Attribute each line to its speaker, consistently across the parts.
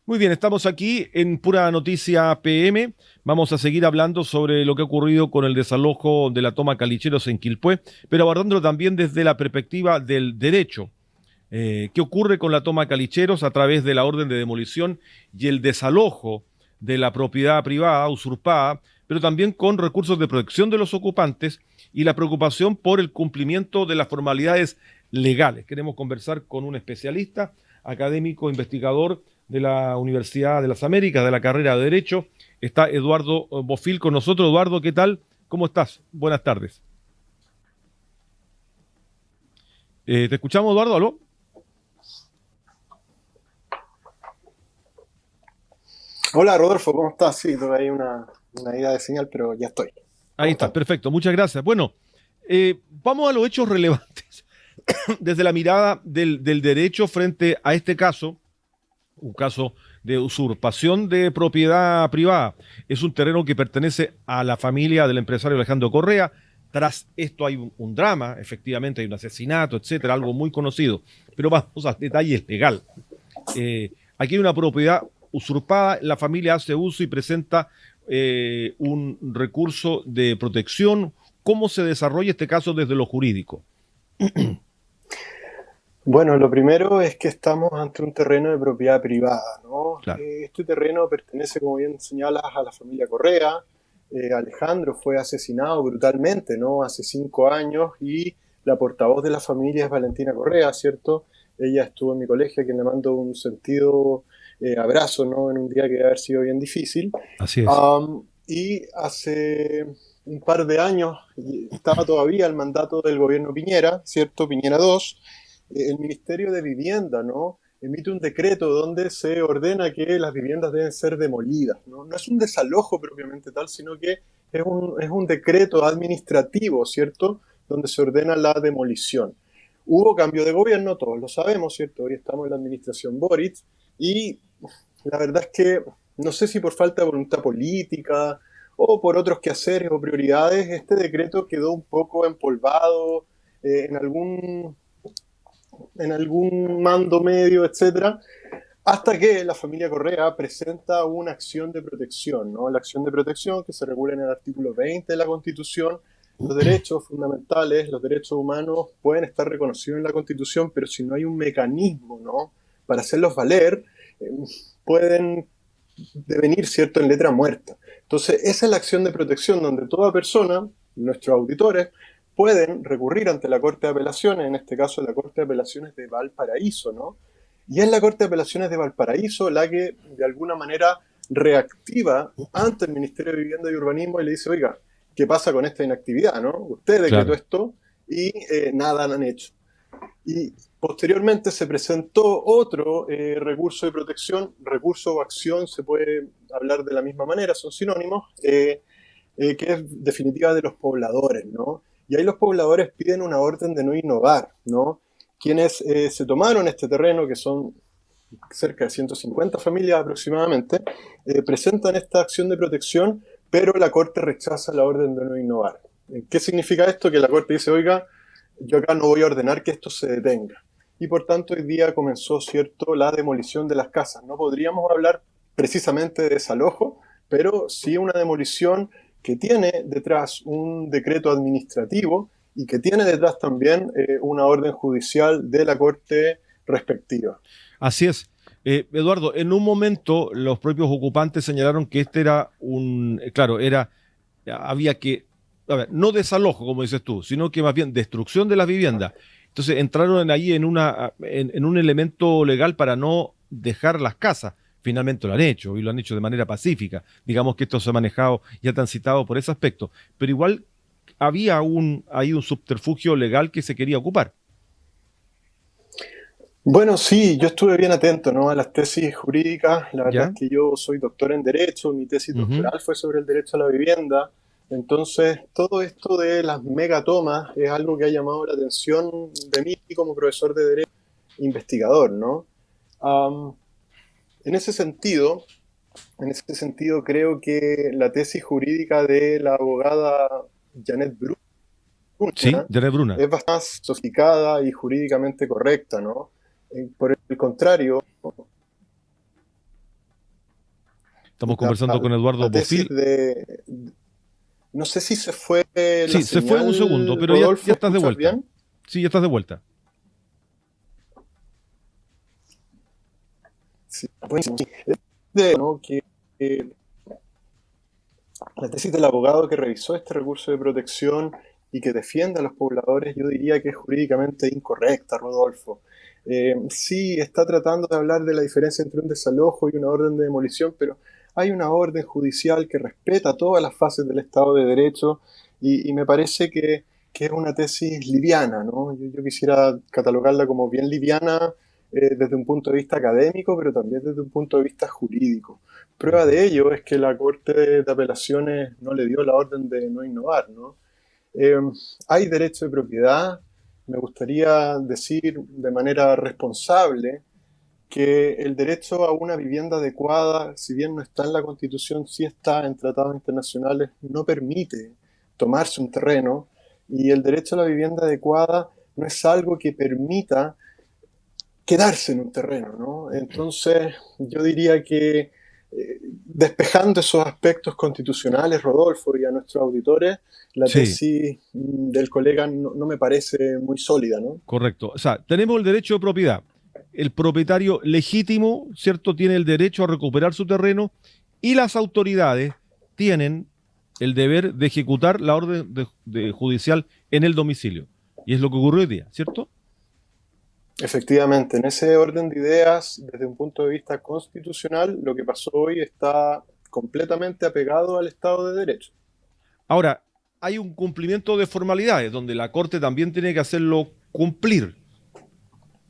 Speaker 1: Muy bien, estamos aquí en Pura Noticia PM. Vamos a seguir hablando sobre lo que ha ocurrido con el desalojo de la toma Calicheros en Quilpué, pero abordándolo también desde la perspectiva del derecho. ¿Qué ocurre con la toma Calicheros a través de la orden de demolición y el desalojo de la propiedad privada usurpada, pero también con recursos de protección de los ocupantes y la preocupación por el cumplimiento de las formalidades legales? Queremos conversar con un especialista, académico, investigador de la Universidad de las Américas, de la carrera de Derecho. Está Eduardo Bofill con nosotros. Eduardo, ¿qué tal? ¿Cómo estás? Buenas tardes. ¿Te escuchamos, Eduardo? ¿Aló?
Speaker 2: Hola Rodolfo, ¿cómo estás? Sí, tuve ahí una idea de señal, pero ya estoy.
Speaker 1: Ahí
Speaker 2: ¿Cómo
Speaker 1: está,
Speaker 2: están?
Speaker 1: perfecto. Muchas gracias. Bueno, vamos a los hechos relevantes desde la mirada del derecho frente a este caso, un caso de usurpación de propiedad privada. Es un terreno que pertenece a la familia del empresario Alejandro Correa. Tras esto hay un drama, efectivamente hay un asesinato, etcétera, algo muy conocido. Pero vamos al detalle legal. Aquí hay una propiedad usurpada, la familia hace uso y presenta un recurso de protección. ¿Cómo se desarrolla este caso desde lo jurídico?
Speaker 2: Bueno, lo primero es que estamos ante un terreno de propiedad privada, ¿no?
Speaker 1: Claro.
Speaker 2: Este terreno pertenece, como bien señalas, a la familia Correa. Alejandro fue asesinado brutalmente, ¿no? Hace 5 años y la portavoz de la familia es Valentina Correa, ¿cierto? Ella estuvo en mi colegio, a quien le mando un sentido abrazo, ¿no? En un día que debe haber sido bien difícil.
Speaker 1: Así es.
Speaker 2: Y hace un par de años estaba todavía el mandato del gobierno Piñera, ¿cierto? Piñera 2, el Ministerio de Vivienda, ¿no? Emite un decreto donde se ordena que las viviendas deben ser demolidas, ¿no? No es un desalojo propiamente tal, sino que es un decreto administrativo, ¿cierto? Donde se ordena la demolición. Hubo cambio de gobierno, todos lo sabemos, ¿cierto? Hoy estamos en la administración Boric y la verdad es que no sé si por falta de voluntad política o por otros quehaceres o prioridades, este decreto quedó un poco empolvado eh, en algún en algún mando medio, etcétera, hasta que la familia Correa presenta una acción de protección, ¿no? La acción de protección que se regula en el artículo 20 de la Constitución. Los derechos fundamentales, los derechos humanos pueden estar reconocidos en la Constitución, pero si no hay un mecanismo, ¿no? Para hacerlos valer, eh, pueden devenir, ¿cierto?, en letra muerta. Entonces, esa es la acción de protección donde toda persona, nuestros auditores, pueden recurrir ante la Corte de Apelaciones, en este caso la Corte de Apelaciones de Valparaíso, ¿no? Y es la Corte de Apelaciones de Valparaíso la que, de alguna manera, reactiva ante el Ministerio de Vivienda y Urbanismo y le dice, oiga, ¿qué pasa con esta inactividad, no? Usted decretó
Speaker 1: Claro.
Speaker 2: esto y nada han hecho. Y posteriormente se presentó otro recurso de protección, recurso o acción, se puede hablar de la misma manera, son sinónimos, que es definitiva de los pobladores, ¿no? Y ahí los pobladores piden una orden de no innovar, ¿no? Quienes se tomaron este terreno, que son cerca de 150 familias aproximadamente, presentan esta acción de protección, pero la Corte rechaza la orden de no innovar. ¿Qué significa esto? Que la Corte dice, oiga, yo acá no voy a ordenar que esto se detenga. Y por tanto hoy día comenzó, ¿cierto?, la demolición de las casas. No podríamos hablar precisamente de desalojo, pero sí una demolición que tiene detrás un decreto administrativo y que tiene detrás también una orden judicial de la Corte respectiva.
Speaker 1: Así es. Eduardo, en un momento los propios ocupantes señalaron que este era claro, había que, a ver, no desalojo, como dices tú, sino que más bien destrucción de las viviendas. Entonces entraron ahí en un elemento legal para no dejar las casas. Finalmente lo han hecho y lo han hecho de manera pacífica. Digamos que esto se ha manejado y ha transitado por ese aspecto. Pero igual había ahí un subterfugio legal que se quería ocupar.
Speaker 2: Bueno, sí, yo estuve bien atento, ¿no?, a las tesis jurídicas. La verdad
Speaker 1: ¿Ya?
Speaker 2: es que yo soy doctor en Derecho, mi tesis
Speaker 1: Ujú.
Speaker 2: doctoral fue sobre el derecho a la vivienda. Entonces, todo esto de las megatomas es algo que ha llamado la atención de mí como profesor de Derecho, investigador, ¿no? Um, en ese sentido, en ese sentido, creo que la tesis jurídica de la abogada Janet
Speaker 1: Sí,
Speaker 2: Bruna
Speaker 1: de Bruna.
Speaker 2: es bastante más sofisticada y jurídicamente correcta, ¿no? Por el contrario,
Speaker 1: Estamos conversando con Eduardo
Speaker 2: la tesis
Speaker 1: Bofill.
Speaker 2: de... No sé si se fue la
Speaker 1: Sí, se fue un segundo,
Speaker 2: señal,
Speaker 1: pero ya
Speaker 2: Rodolfo,
Speaker 1: estás de
Speaker 2: ¿escuchas
Speaker 1: vuelta.
Speaker 2: bien?
Speaker 1: Sí, ya estás de vuelta.
Speaker 2: Sí, buenísimo. Sí. ¿No? Que la tesis del abogado que revisó este recurso de protección y que defiende a los pobladores, yo diría que es jurídicamente incorrecta, Rodolfo. Sí, está tratando de hablar de la diferencia entre un desalojo y una orden de demolición, pero hay una orden judicial que respeta todas las fases del Estado de Derecho y me parece que es una tesis liviana, ¿no? Yo quisiera catalogarla como bien liviana desde un punto de vista académico, pero también desde un punto de vista jurídico. Prueba de ello es que la Corte de Apelaciones no le dio la orden de no innovar, ¿no? Eh, Hay derecho de propiedad. Me gustaría decir de manera responsable que el derecho a una vivienda adecuada, si bien no está en la Constitución, sí está en tratados internacionales, no permite tomarse un terreno y el derecho a la vivienda adecuada no es algo que permita quedarse en un terreno, ¿no? Entonces, yo diría que despejando esos aspectos constitucionales, Rodolfo, y a nuestros auditores, la
Speaker 1: Sí,
Speaker 2: tesis del colega no me parece muy sólida, ¿no?
Speaker 1: correcto. O sea, tenemos el derecho de propiedad. El propietario legítimo, ¿cierto?, tiene el derecho a recuperar su terreno y las autoridades tienen el deber de ejecutar la orden judicial en el domicilio. Y es lo que ocurrió hoy día, ¿cierto?
Speaker 2: Efectivamente, en ese orden de ideas, desde un punto de vista constitucional, lo que pasó hoy está completamente apegado al Estado de Derecho.
Speaker 1: Ahora, hay un cumplimiento de formalidades donde la Corte también tiene que hacerlo cumplir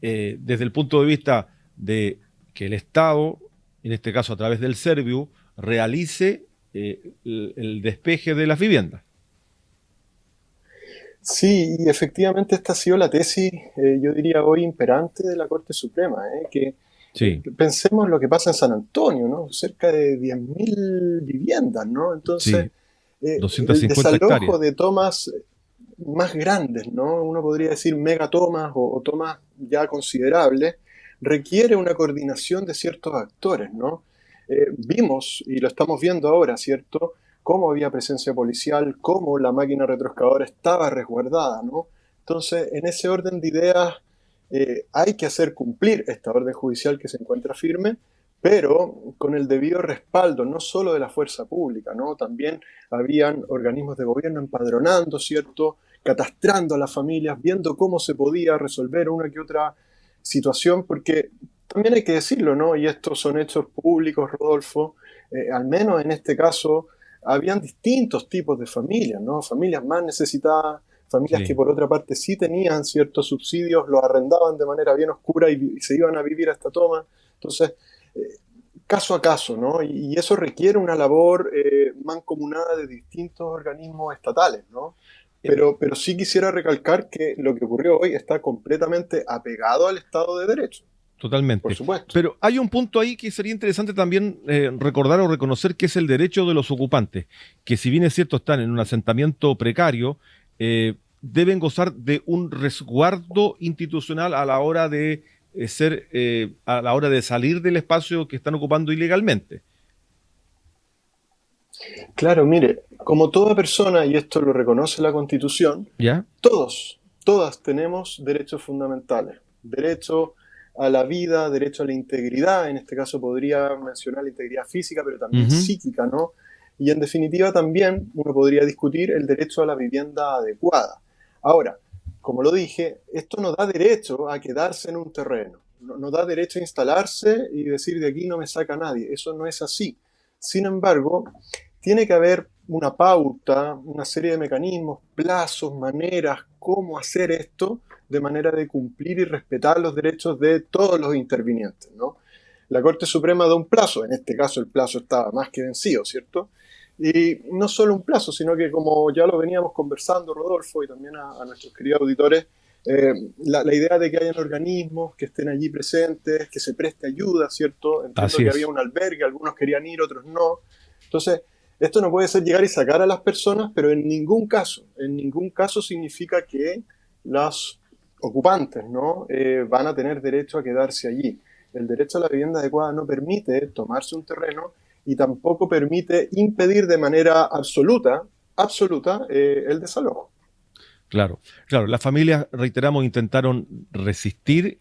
Speaker 1: desde el punto de vista de que el Estado, en este caso a través del Serviu, realice el despeje de las viviendas.
Speaker 2: Sí, y efectivamente esta ha sido la tesis, yo diría hoy, imperante de la Corte Suprema, que
Speaker 1: Sí,
Speaker 2: pensemos lo que pasa en San Antonio, ¿no? Cerca de 10.000 viviendas, ¿no? Entonces,
Speaker 1: sí, doscientas
Speaker 2: el
Speaker 1: cincuenta
Speaker 2: desalojo
Speaker 1: hectáreas.
Speaker 2: de tomas más grandes, ¿no? Uno podría decir megatomas o tomas ya considerables, requiere una coordinación de ciertos actores, ¿no? Vimos, y lo estamos viendo ahora, ¿cierto?, cómo había presencia policial, cómo la máquina retroexcavadora estaba resguardada, ¿no? Entonces, en ese orden de ideas, hay que hacer cumplir esta orden judicial que se encuentra firme, pero con el debido respaldo, no solo de la fuerza pública, ¿no? También habían organismos de gobierno empadronando, ¿cierto?, catastrando a las familias, viendo cómo se podía resolver una que otra situación, porque también hay que decirlo, ¿no? Y estos son hechos públicos, Rodolfo, al menos en este caso, habían distintos tipos de familias, ¿no? Familias más necesitadas, familias que
Speaker 1: Sí.
Speaker 2: por otra parte sí tenían ciertos subsidios, los arrendaban de manera bien oscura y se iban a vivir a esta toma. Entonces, eh, caso a caso, ¿no? Y eso requiere una labor mancomunada de distintos organismos estatales, ¿no?
Speaker 1: Eh,
Speaker 2: Pero sí quisiera recalcar que lo que ocurrió hoy está completamente apegado al Estado de Derecho, por
Speaker 1: Totalmente.
Speaker 2: supuesto.
Speaker 1: Pero hay un punto ahí que sería interesante también recordar o reconocer que es el derecho de los ocupantes, que si bien es cierto están en un asentamiento precario, deben gozar de un resguardo institucional a la hora de a la hora de salir del espacio que están ocupando ilegalmente.
Speaker 2: Claro, mire, como toda persona, y esto lo reconoce la Constitución,
Speaker 1: ¿Ya?
Speaker 2: todas tenemos derechos fundamentales. Derecho a la vida, derecho a la integridad, en este caso podría mencionar la integridad física, pero también
Speaker 1: Ujú.
Speaker 2: psíquica, ¿no? Y en definitiva también uno podría discutir el derecho a la vivienda adecuada. Ahora, como lo dije, esto no da derecho a quedarse en un terreno, no da derecho a instalarse y decir de aquí no me saca nadie, eso no es así. Sin embargo, tiene que haber una pauta, una serie de mecanismos, plazos, maneras, cómo hacer esto de manera de cumplir y respetar los derechos de todos los intervinientes, ¿no? La Corte Suprema da un plazo, en este caso el plazo estaba más que vencido, ¿cierto? Y no solo un plazo, sino que como ya lo veníamos conversando, Rodolfo, y también a nuestros queridos auditores, la idea de que hayan organismos que estén allí presentes, que se preste ayuda, ¿cierto? Entiendo
Speaker 1: Así
Speaker 2: que había
Speaker 1: es.
Speaker 2: un albergue, algunos querían ir, otros no. Entonces, esto no puede ser llegar y sacar a las personas, pero en ningún caso significa que las ocupantes, ¿no? Van a tener derecho a quedarse allí. El derecho a la vivienda adecuada no permite tomarse un terreno y tampoco permite impedir de manera absoluta, el desalojo.
Speaker 1: Claro, claro. Las familias, reiteramos, intentaron resistir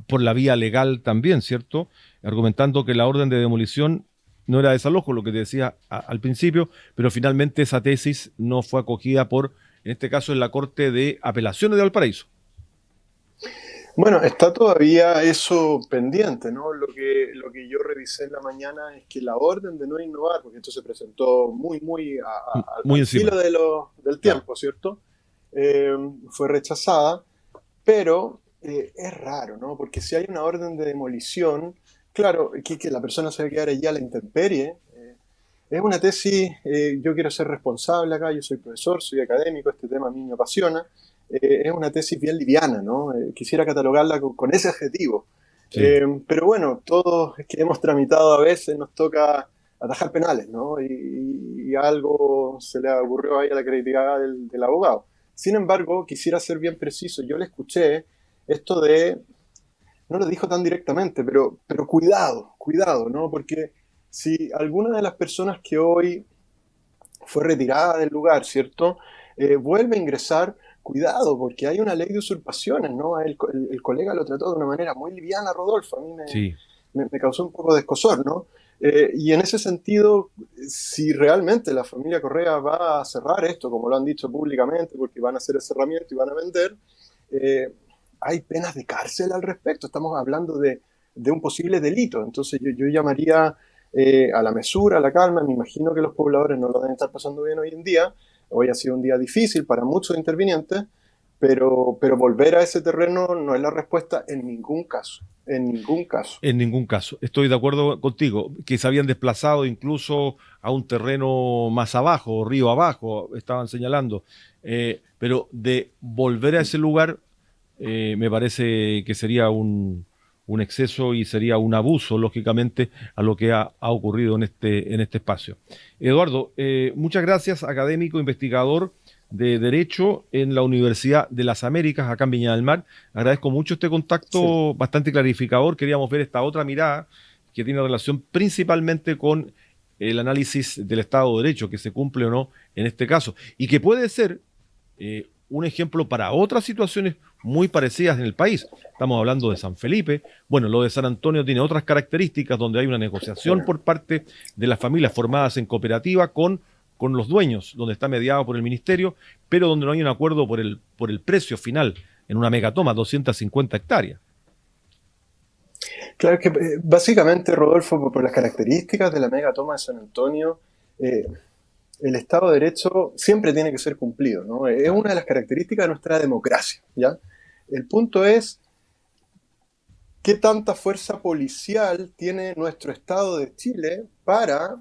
Speaker 1: por la vía legal también, ¿cierto? Argumentando que la orden de demolición no era desalojo, lo que te decía al principio, pero finalmente esa tesis no fue acogida por, en este caso, en la Corte de Apelaciones de Valparaíso.
Speaker 2: Bueno, está todavía eso pendiente, ¿no? Lo que yo revisé en la mañana es que la orden de no innovar, porque esto se presentó muy
Speaker 1: Muy
Speaker 2: al
Speaker 1: encima.
Speaker 2: filo del
Speaker 1: Claro.
Speaker 2: tiempo, ¿cierto? Eh, Fue rechazada, pero es raro, ¿no? Porque si hay una orden de demolición, claro, que la persona se va a quedar allí a la intemperie. Es una tesis, yo quiero ser responsable acá, yo soy profesor, soy académico, este tema a mí me apasiona. Es una tesis bien liviana, ¿no? Quisiera catalogarla con ese adjetivo.
Speaker 1: Sí.
Speaker 2: Pero bueno, todos que hemos tramitado a veces nos toca atajar penales, ¿no? Y algo se le ocurrió ahí a la creatividad del abogado. Sin embargo, quisiera ser bien preciso. Yo le escuché esto de, no lo dijo tan directamente, pero cuidado, ¿no? Porque si alguna de las personas que hoy fue retirada del lugar, ¿cierto? Vuelve a ingresar, cuidado, porque hay una ley de usurpaciones, ¿no? El colega lo trató de una manera muy liviana, Rodolfo, a mí
Speaker 1: Sí.
Speaker 2: me causó un poco de escozor, ¿no? Y en ese sentido, si realmente la familia Correa va a cerrar esto, como lo han dicho públicamente, porque van a hacer el cerramiento y van a vender, eh, hay penas de cárcel al respecto. Estamos hablando de un posible delito. Entonces yo llamaría a la mesura, a la calma. Me imagino que los pobladores no lo deben estar pasando bien hoy en día. Hoy ha sido un día difícil para muchos intervinientes, pero volver a ese terreno no es la respuesta en ningún caso. En ningún caso.
Speaker 1: En ningún caso. Estoy de acuerdo contigo, que se habían desplazado incluso a un terreno más abajo, río abajo, estaban señalando. Pero de volver a ese lugar, me parece que sería un exceso y sería un abuso, lógicamente, a lo que ha ocurrido en este espacio. Eduardo, muchas gracias, académico, investigador de Derecho en la Universidad de las Américas, acá en Viña del Mar. Agradezco mucho este
Speaker 2: Sí.
Speaker 1: contacto bastante clarificador. Queríamos ver esta otra mirada que tiene relación principalmente con el análisis del Estado de Derecho, que se cumple o no en este caso, y que puede ser un ejemplo para otras situaciones muy parecidas en el país. Estamos hablando de San Felipe. Bueno, lo de San Antonio tiene otras características donde hay una negociación por parte de las familias formadas en cooperativa con los dueños, donde está mediado por el ministerio, pero donde no hay un acuerdo por el precio final en una megatoma, 250 hectáreas.
Speaker 2: Claro que básicamente, Rodolfo, por las características de la mega toma de San Antonio, eh, el Estado de Derecho siempre tiene que ser cumplido, ¿no? Es
Speaker 1: Claro.
Speaker 2: una de las características de nuestra democracia, ¿ya? El punto es qué tanta fuerza policial tiene nuestro Estado de Chile para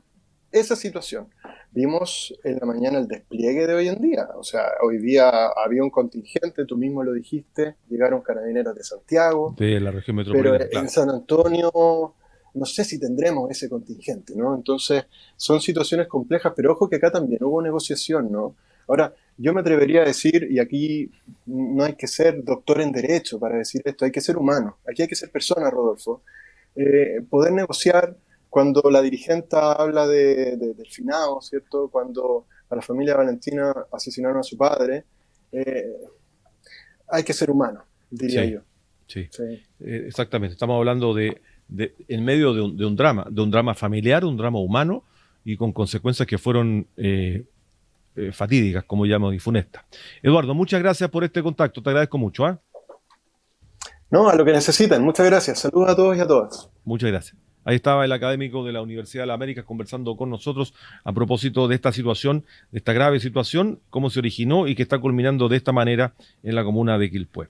Speaker 2: esa situación. Vimos en la mañana el despliegue de hoy en día, o sea, hoy día había un contingente, tú mismo lo dijiste, llegaron carabineros de Santiago,
Speaker 1: De la región
Speaker 2: pero
Speaker 1: metropolitana,
Speaker 2: en
Speaker 1: claro.
Speaker 2: San Antonio no sé si tendremos ese contingente, ¿no? Entonces, son situaciones complejas, pero ojo que acá también hubo negociación, ¿no? Ahora, yo me atrevería a decir, y aquí no hay que ser doctor en derecho para decir esto, hay que ser humano, aquí hay que ser persona, Rodolfo. Poder negociar cuando la dirigenta habla del finado, ¿cierto? Cuando a la familia Valentina asesinaron a su padre, eh, hay que ser humano, diría
Speaker 1: Sí,
Speaker 2: yo.
Speaker 1: sí.
Speaker 2: Sí.
Speaker 1: Exactamente. Estamos hablando en medio de un drama familiar, un drama humano y con consecuencias que fueron fatídicas, como llamo, y funestas. Eduardo, muchas gracias por este contacto, te agradezco mucho, ¿ah?
Speaker 2: No, a lo que necesiten. Muchas gracias. Saludos a todos y a todas.
Speaker 1: Muchas gracias. Ahí estaba el académico de la Universidad de las Américas conversando con nosotros a propósito de esta situación, de esta grave situación, cómo se originó y que está culminando de esta manera en la comuna de Quilpué.